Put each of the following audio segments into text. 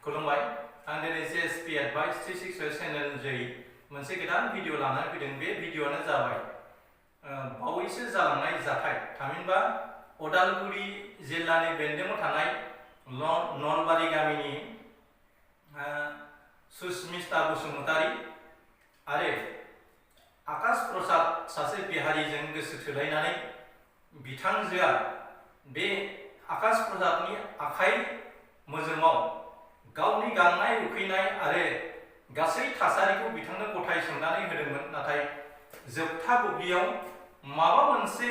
खुलुमबाय आं दिनै जेएसपी एडभाइस 360 चेनेल जै मोनसे गोदान भिडिअ लानानै फैदों। बे भिडिअआनो जाबाय बावैसो जालांनाय जाथाय थामहिनबा उदालगुरि जिल्लानि बेन्दोङाव थानाय नलबारि गामिनि सुस्मिता बसुमतारी आरो आकाश प्रसाद सासे बिहारिजों गोसो थोलायनानै बिथांजोआ बे आकाश प्रसादनि आखाइ मोजोमाव गावनि गांनाय उखैनाय आरो गासै थासारिखौ बिथांनो गथाय सोंनानै होदोंमोन। नाथाय जोबथा बुब्लियाव माबा मोनसे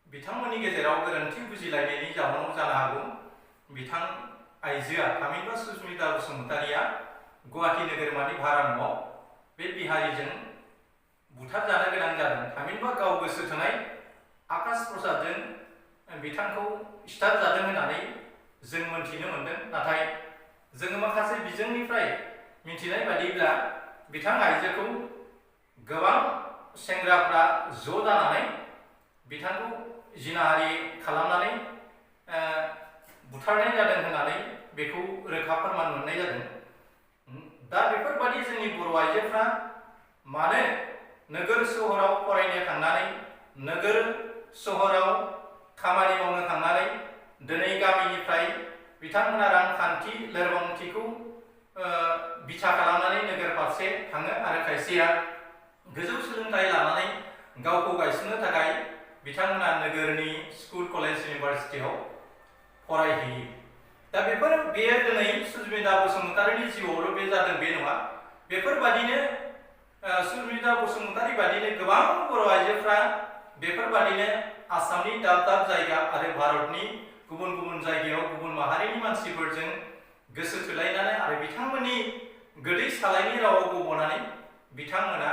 बिथांमोननि गेजेराव गोरोन्थि बुजिलायनायनि जाहोनाव जानो हागौ बिथां आइजोआ थामहिनबा सुस्मिता बसुमतारीया गुवाहाटी नोगोरमानि भारा न'आव बे बिहारिजों बुथारजानो गोनां जादों। थामहिनबा गाव गोसो थोनाय आकाश प्रसादजों बिथांखौ सिथारजादों होननानै जों मोनथिनो मोनदों। नाथाय जोङो माखासे बिजोंनिफ्राय मिथिनाय बादिब्ला बिथां आइजोखौ गोबां सेंग्राफ्रा ज' जानानै बिथांखौ जिनाहारि खालामनानै बुथारनाय जादों होननानै बेखौ रोखा फोरमान मोननाय जादों। दा बेफोरबादि जोंनि बर' आइजोफ्रा मानो नोगोर सहराव फरायनो थांनानै नोगोर सहराव खामानि मावनो थांनानै दिनै गामिनिफ्राय बिथांमोना रांखान्थि लोरबांथिखौ बिथा खालामनानै नोगोर फारसे थाङो आरो खायसेया गोजौ सोलोंथाइ लानानै गावखौ गायसननो थाखाय बिथांमोना नोगोरनि स्कुल कलेज इउनिभारसिटियाव फरायहैयो। दा बेयो दिनै सुस्मिता बसुमतारीनि जिउआवल' बे जादों बे नङा। बेफोरबादिनो सुस्मिता बसुमतारी बादिनो गोबां बर' आइजोफ्रा बेफोरबादिनो आसामनि दाब दाब जायगा आरो भारतनि गुबुन गुबुन जायगायाव गुबुन माहारिनि मानसिफोरजों गोसो थोलायनानै आरो बिथांमोननि गोदै सालायनि रावाव गब'नानै बिथांमोना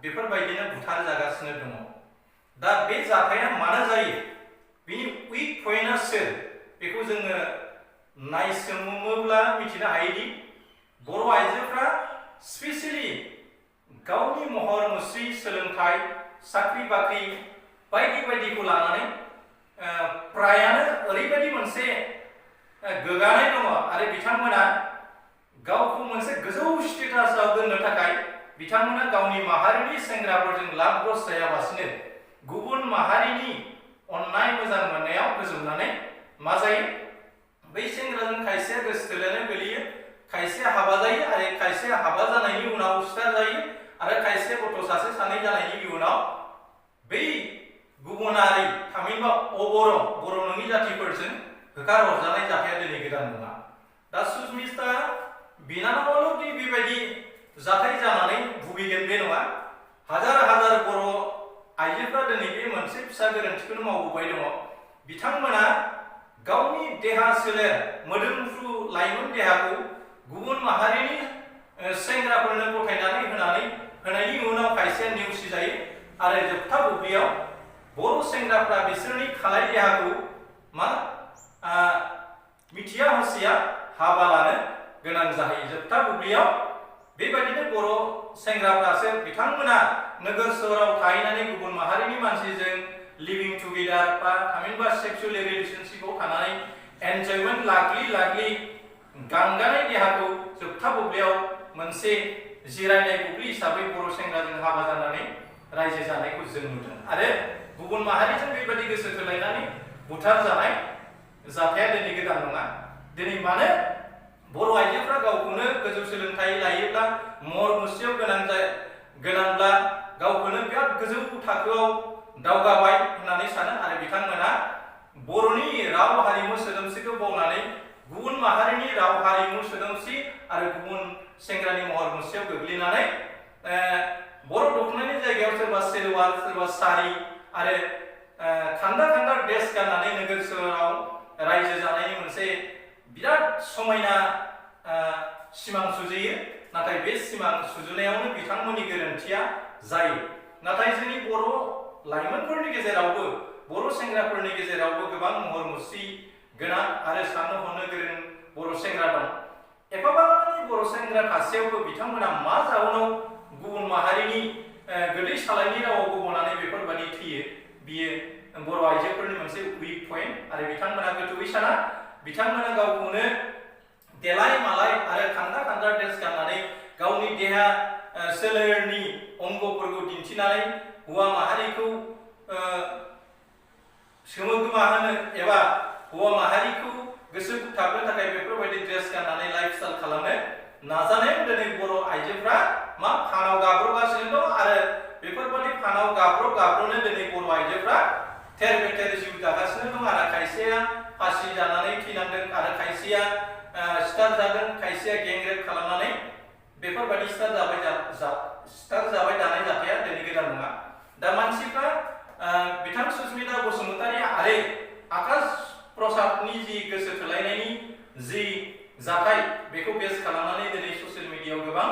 बेफोरबायदिनो बुथार जागासिनो दङ। दा बे जाथाया मानो जायो बिनि उइक पइन्टआ सोर बेखौ जोङो नायसोमोब्ला मिथिनो हायोदि बर' आइजोफ्रा स्पेसियेलि गावनि महर मुस्रि सोलोंथाइ साख्रि बाख्रि बायदि बायदिखौ लानानै प्रायानो ओरैबायदि मोनसे गोगानाय दङ आरो बिथांमोना गावखौ मोनसे गोजौ स्टेटासआव दोननो थाखाय बिथांमोना गावनि माहारिनि सेंग्राफोरजों लाब लस जायाबासिनो गुबुन माहारिनि अननाय मोजां मोननायाव गोजोमनानै मा जायो बै सेंग्राजों खायसेया गोसो थोलायनाय गोलैयो, खायसेया हाबा जायो आरो खायसेया हाबा जानायनि उनाव सिथार जायो आरो खायसे गथ' सासे सानै जानायनि उनाव बै गुबुनारि थामहिनबा बर' नङि जातिफोरजों होखार हरजानाय जाथाया दिनै गोदान नङा। दा सुस्मिता बिनानावाल' बेबायदि जाथाय जानानै भुगिगोन बे नङा। हाजार हाजार बर' आइजोफ्रा दिनै बे मोनसे फिसा गोरोन्थिखौनो मावबोबाय दङ। बिथांमोना गावनि देहा सोलेर मोदोमफ्रु लाइमोन देहाखौ गुबुन माहारिनि सेंग्राफोरनो गथायनानै होनायनि उनाव खायसेया नेवसिजायो आरो जोबथा बुब्लियाव बर' सेंग्राफ्रा बिसोरनि खालाय देहाखौ मिथिया हसिया हाबा लानो गोनां जाहैयो। जोबथा बुब्लियाव बेबायदिनो बर' सेंग्राफ्रासो बिथांमोना नोगोर सोहोराव थाहैनानै गुबुन माहारिनि मानसिजों लिभिं टुगेदार बा थामहिनबा सेक्सुवेल रिलेशनशिपआव थानानै एन्जयमेन्ट लागलि गांगानाय देहाखौ जोबथा बुब्लियाव मोनसे जिरायनाय बुब्लि हिसाबै बर' सेंग्राजों हाबा जानानै रायजो जानायखौ जों नुदों आरो गुबुन माहारिजों बेबायदि गोसो थोलायनानै बुथार जानाय जाथाया दिनै गोदान नङा। दिनै मानो बर' आइजोफ्रा गावखौनो गोजौ सोलोंथाइ लायोब्ला महर मुस्रियाव गोनांब्ला गावखौनो बिराद गोजौ थाखोआव दावगाबाय होननानै सानो आरो बिथांमोना बर'नि राव हारिमु सोदोमस्रिखौ बावनानै गुबुन माहारिनि राव हारिमु सोदोमस्रि आरो गुबुन सेंग्रानि महर मुस्रियाव गोग्लैनानै बर' दख'नानि जायगायाव सोरबा सेलवार सोरबा सारि आरो खान्दा ड्रेस गाननानै नोगोर सोहोराव रायजो जानायनि मोनसे बिराद समायना सिमां सुजुयो। नाथाय बे सिमां सुजुनायावनो बिथांमोननि गोरोन्थिया जायो। नाथाय जोंनि बर' लाइमोनफोरनि गेजेरावबो बर' सेंग्राफोरनि गेजेरावबो गोबां महर मुस्रि गोनां आरो साननो हनो गोरों बर' सेंग्रा दं। एफाबांनि बर' सेंग्रा थासेयावबो बिथांमोना मा जाहोनाव गुबुन माहारिनि गोदै सालायनि रावाव गब'नानै बेफोरबायदि थैयो बियो बर' आइजोफोरनि मोनसे उइक पइन्ट आरो बिथांमोना गोथौयै साना बिथांमोना गावखौनो देलाय मालाय आरो खान्दा खान्दा ड्रेस गाननानै गावनि देहा सोलेरनि अंगफोरखौ दिन्थिनानै हौवा माहारिखौ सोमोगोमा होनो एबा हौवा माहारिखौ गोसो बोगथाबनो थाखाय बेफोरबायदि ड्रेस गाननानै लाइफ स्टाइल खालामनो नाजानायाव दिनै बर' आइजोफ्रा मा फानाव गाब्रगासिनो दं आरो बेफोरबायदि फानाव गाब्र'नो दिनै बर' आइजोफ्रा थेर बेथेर जिउ दागासिनो दं आरो खायसेया फासि जानानै थैनांदों आरो खायसेया स्टार जादों खायसेया गेंरेप खालामनानै बेफोरबायदि स्टार जाबाय दानाय जाथाया दिनै गोदान नङा दा मानसिफ्रा बिथां सुस्मिता बसुमतारी आरो आकाश प्रसादनि जि गोसो थोलायनायनि जि जाथाय बेखौ बेस खालामनानै दिनै ससियेल मिडियायाव गोबां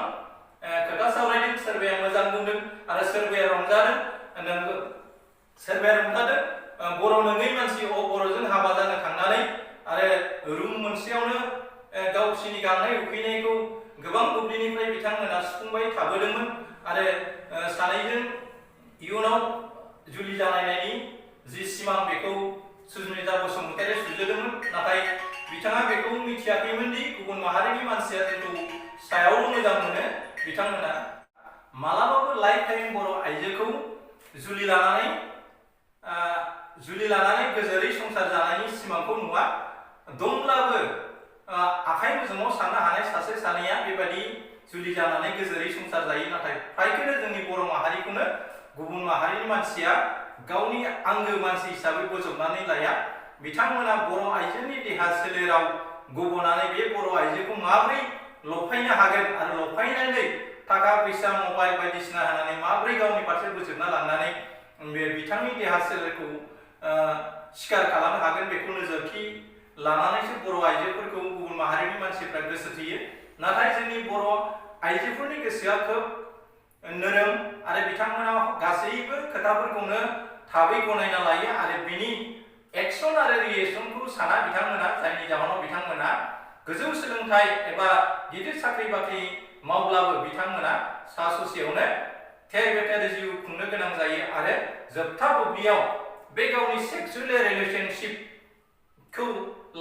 खोथा सावरायदों सोरबाया मोजां बुंदों आरो सोरबाया रंजादों सोरबाया रंजादों बर' नङै मानसि बर'जों हाबा जानो थांनानै आरो रुम मोनसेयावनो गावसिनि गांनाय उखैनायखौ गोबां दुब्लिनिफ्राय बिथांमोना सुफुंबाय थाबोदोंमोन आरो सानैजों इयुनाव जुलि जानायनि जि सिमां बेखौ सुस्मिता बसुमतारी सुजुदोंमोन नाथाय बिथाङा बेखौ मिथियाखैमोन दि गुबुन माहारिनि मानसिया जोंखौ सायावल' मोजां मोनो बिथांमोना मालाबाबो लाइफ टाइम बर' आइजोखौ जुलि लानानै गोजोरै संसार जानायनि सिमांखौ नुवा दंब्लाबो आखाइ मोजोङाव साननो हानाय सासे सानैया बेबायदि जुलि जानानै गोजोरै संसार जायो नाथाय फ्रायखौनो जोंनि बर' माहारिखौनो गुबुन माहारिनि मानसिया गावनि आंगो मानसि हिसाबै बोजबनानै लाया बिथांमोना बर' आइजोनि देहा सोलेराव गब'नानै बे बर' आइजोखौ माबोरै लफायनो हागोन आरो लफायनानै थाखा फैसा मबाइल बायदिसिना होनानै माबोरै गावनि फारसे बोजबना लांनानै बे बिथांनि देहा सोलेरखौ सिखार खालामनो हागोन बेखौ नोजोरथि लानानैसो बर' आइजोफोरखौ गुबुन माहारिनि मानसिफ्रा गोसो थोयो नाथाय जोंनि बर' आइजोफोरनि गोसोआ खोब नोरोम आरो बिथांमोना गासैबो खोथाफोरखौनो थाबै गनायना लायो आरो बिनि एक्सन आरो रिएक्सनखौ साना बिथांमोना जायनि जाहोनाव बिथांमोना गोजौ सोलोंथाइ एबा गिदिर साख्रि बाख्रि मावब्लाबो बिथांमोना सा ससेयावनो थेर बेथेर जिउ खुंनो गोनां जायो आरो जोबथा बुब्लियाव बे गावनि सेक्सुवेल रिलेशनशिपखौ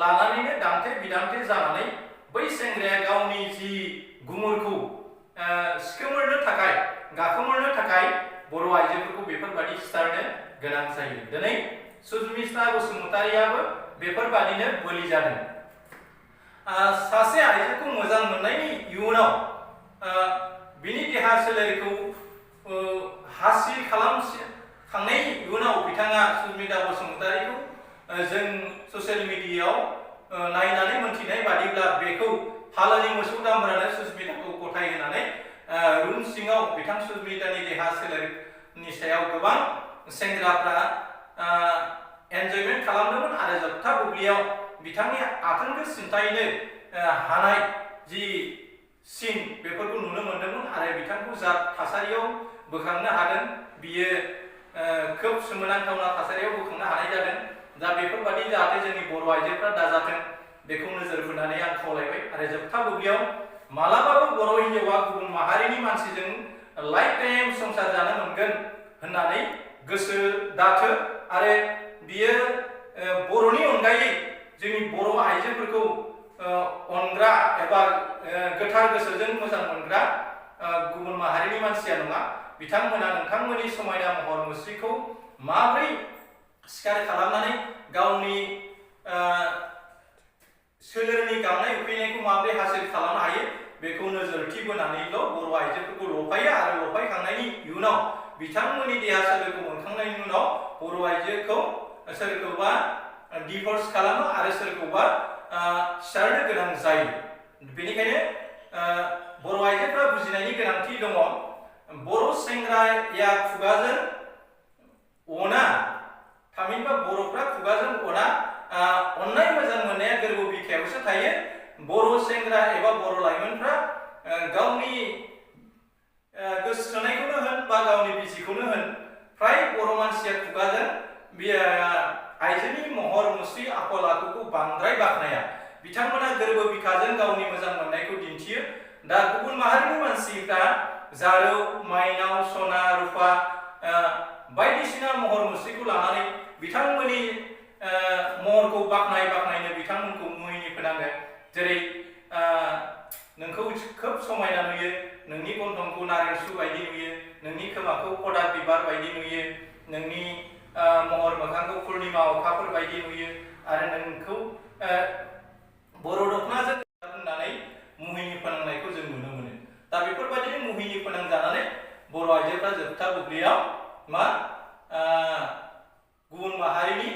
लानानैनो दान्थे बिदान्थे जानानै बै सेंग्राया गावनि जि गुमुरखौ गाखोमोरनो थाखाय बर' आइजोफोरखौ बेफोरबायदि सिथारनो गोनां जायो दिनै सुस्मिता बसुमतारीयाबो बेफोरबादिनो बोलि जादों सासे आइजोखौ मोजां मोननायनि इयुनाव बिनि देहा सोलेरखौ हासिल खालामखांनायनि इयुनाव बिथाङा सुस्मिता बसुमतारीखौ जों ससियेल मिडियायाव नायनानै मोनथिनाय बादिब्ला बेखौ फालोनि मोसौ दामब्रानो सुस्मिताखौ गथाय होनानै रुम सिङाव बिथां सुस्मितानि देहा सोलेरनि सायाव गोबां सेंग्राफ्रा एन्जयमेन्ट खालामदोंमोन आरो जोबथा बुब्लियाव बिथांनि आथोनखौ सिन्थायनो हानाय जि सिन बेफोरखौ नुनो मोन्दोंमोन आरो बिथांखौ जा थासारियाव बोखांनो हादों बियो खोब सोमोनांथावना थासारियाव बोखांनो हानाय जादों दा बेफोरबादि जाहाथे जोंनि बर' आइजोफ्रा दाजाथों बेखौ नोजोर होनानै आं खावलायबाय आरो जोबथा बुब्लियाव मालाबाबो बर' हिन्जावा गुबुन माहारिनि मानसिजों लाइफ टाइम संसार जानो मोनगोन होननानै गोसो दाथो आरो बियो बर'नि अनगायै जोंनि बर' आइजोफोरखौ अनग्रा एबा गोथार गोसोजों मोजां मोनग्रा गुबुन माहारिनि मानसिया नङा बिथांमोना नोंथांमोननि समायना महर मुस्रिखौ माबोरै सिखार खालामनानै गावनि सोलेरनि गांनाय उखैनायखौ माबोरै हासिल खालामनो हायो बेखौ नोजोरथि बोनानैल' बर' आइजोफोरखौ लफायो आरो लफायखांनायनि इयुनाव बिथांमोननि देहा सोलेरखौ मोनखांनायनि उनाव बर' आइजोखौ सोरखौबा डिभर्स खालामो आरो सोरखौबा सिथारनो गोनां जायो बेनिखायनो बर' आइजोफ्रा बुजिनायनि गोनांथि दङ बर' सेंग्राया खुगाजों अना थामहिनबा बर'फ्रा खुगाजों अना अननाय मोजां मोननाया गोरबो बिखायावसो थायो बर' सेंग्रा एबा बर' लाइमोनफ्रा गावनि गोसोथोनायखौनो होन बा गावनि बिसिखौनो होन फ्राय बर' मानसिया खुगाजों बे आइजोनि महर मुस्रि आखल आखुखौ बांद्राय बाख्नाया बिथांमोना गोरबो बिखाजों गावनि मोजां मोननायखौ दिन्थियो दा गुबुन माहारिनि मानसिफ्रा जारौ माइनाव सना रुपा बायदिसिना महर मुस्रिखौ लानानै बिथांमोननि महरखौ बाख्नायनो बिथांमोनखौ मुहिनि फोनाङो जेरै नोंखौ खोब समायना नुयो, नोंनि गन्थंखौ नारें सु बायदि नुयो, नोंनि खोमाखौ खदाल बिबार बायदि नुयो, नोंनि महर मोखांखौ पुर्णिमा अखाफोर बायदि नुयो आरो नोंखौ बर' दख'नाजों बुंनानै मुहिनि फोनांनायखौ जों नुनो मोनो। दा बेफोरबायदिनो मुहिनि फोनांजानानै बर' आइजोफ्रा जोबथा बुब्लियाव मा गुबुन माहारिनि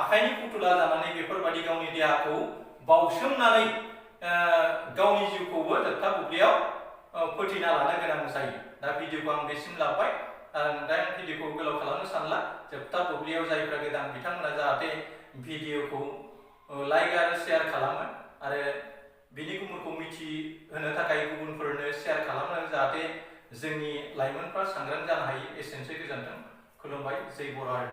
आखाइनि फुथुला जानानै बेफोरबायदि गावनि देहाखौ बावसोमनानै गावनि जिउखौबो जोबथा बुब्लियाव फोथैना लानो गोनां जायो। दा भिडिअखौ आं बेसिम लाबोबाय। दा भिडिअखौ गोलाव खालामनो सानला। जोबथा बुब्लियाव जायफ्रा गोदान बिथांमोना जाहाथे भिडिअखौ लाइक आरो शेयार खालामो आरो बिनि गुमुरखौ मिथिहोनो थाखाय गुबुनफोरनो शेयार खालामो, जाहाथे जोंनि लाइमोनफ्रा सांग्रां जानो हायो। एसेनोसै, गोजोन्थों, खुलुमबाय, जै बर' हारि।